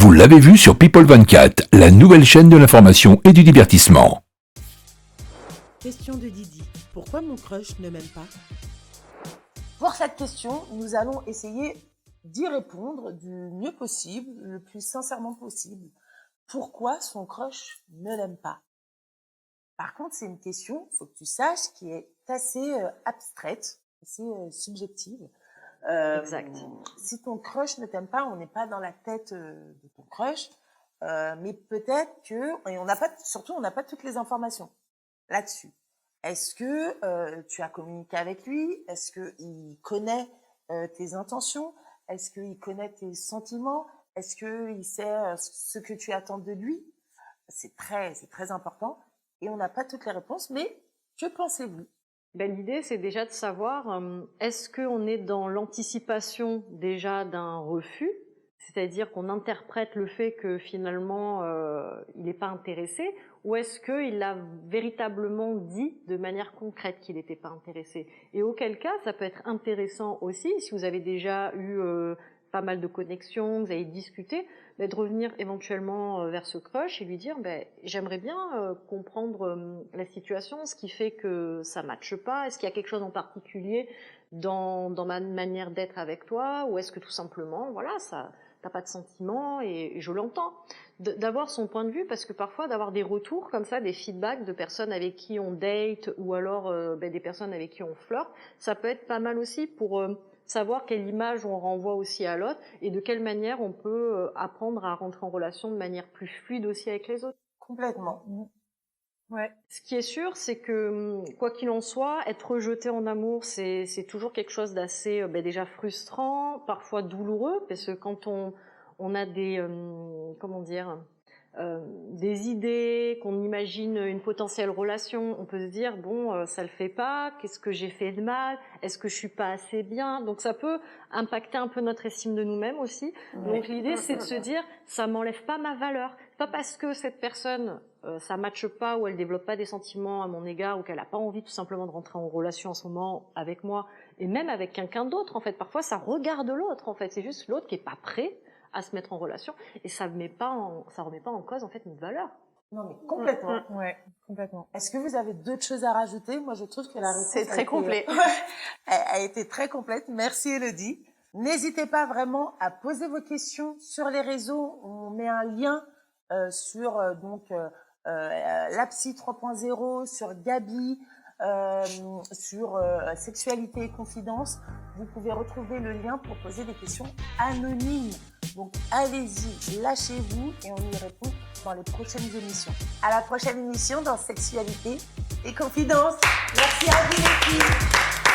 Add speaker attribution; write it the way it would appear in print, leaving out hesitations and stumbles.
Speaker 1: Vous l'avez vu sur People 24, la nouvelle chaîne de l'information et du divertissement.
Speaker 2: Question de Didi. Pourquoi mon crush ne m'aime pas?
Speaker 3: Pour cette question, nous allons essayer d'y répondre du mieux possible, le plus sincèrement possible. Pourquoi son crush ne l'aime pas? Par contre, c'est une question, il faut que tu saches, qui est assez abstraite, assez subjective.
Speaker 4: Exact.
Speaker 3: Si ton crush ne t'aime pas, on n'est pas dans la tête de ton crush, mais peut-être que, et on n'a pas toutes les informations là-dessus. Est-ce que tu as communiqué avec lui? Est-ce qu'il connaît tes intentions? Est-ce qu'il connaît tes sentiments? Est-ce qu'il sait ce que tu attends de lui? C'est très important. Et on n'a pas toutes les réponses, mais que pensez-vous?
Speaker 4: L'idée, c'est déjà de savoir, est-ce qu'on est dans l'anticipation déjà d'un refus, c'est-à-dire qu'on interprète le fait que finalement il n'est pas intéressé, ou est-ce qu'il a véritablement dit de manière concrète qu'il n'était pas intéressé? Et auquel cas, ça peut être intéressant aussi, si vous avez déjà eu pas mal de connexions, vous avez discuté, de revenir éventuellement vers ce crush et lui dire j'aimerais bien comprendre la situation, ce qui fait que ça matche pas, est-ce qu'il y a quelque chose en particulier dans ma manière d'être avec toi, ou est-ce que tout simplement, voilà, ça t'as pas de sentiments, et je l'entends. D'avoir son point de vue, parce que parfois d'avoir des retours comme ça, des feedbacks de personnes avec qui on date, ou alors des personnes avec qui on flirte, ça peut être pas mal aussi pour savoir quelle image on renvoie aussi à l'autre, et de quelle manière on peut apprendre à rentrer en relation de manière plus fluide aussi avec les autres.
Speaker 3: Complètement.
Speaker 4: Ouais. Ce qui est sûr, c'est que quoi qu'il en soit, être rejeté en amour, c'est toujours quelque chose d'assez déjà frustrant, parfois douloureux, parce que quand on a des des idées, qu'on imagine une potentielle relation, on peut se dire ça le fait pas, qu'est-ce que j'ai fait de mal, est-ce que je suis pas assez bien, donc ça peut impacter un peu notre estime de nous-mêmes aussi. Ouais. Donc l'idée, c'est de se dire ça m'enlève pas ma valeur, c'est pas parce que cette personne ça matche pas, ou elle développe pas des sentiments à mon égard, ou qu'elle a pas envie tout simplement de rentrer en relation en ce moment avec moi, et même avec quelqu'un d'autre en fait. Parfois ça regarde l'autre en fait, c'est juste l'autre qui est pas prêt à se mettre en relation, et ça remet pas en cause en fait notre valeur.
Speaker 3: Non mais complètement.
Speaker 2: Ouais, complètement.
Speaker 3: Est-ce que vous avez d'autres choses à rajouter? Moi je trouve que la réponse
Speaker 4: c'est très complet.
Speaker 3: a été très complète. Merci Elodie. N'hésitez pas vraiment à poser vos questions sur les réseaux. On met un lien sur Lapsy 3.0, sur Gabi, sur Sexualité et Confidence. Vous pouvez retrouver le lien pour poser des questions anonymes. Donc allez-y, lâchez-vous, et on y répond dans les prochaines émissions. À la prochaine émission dans Sexualité et Confidence. Merci à vous les filles.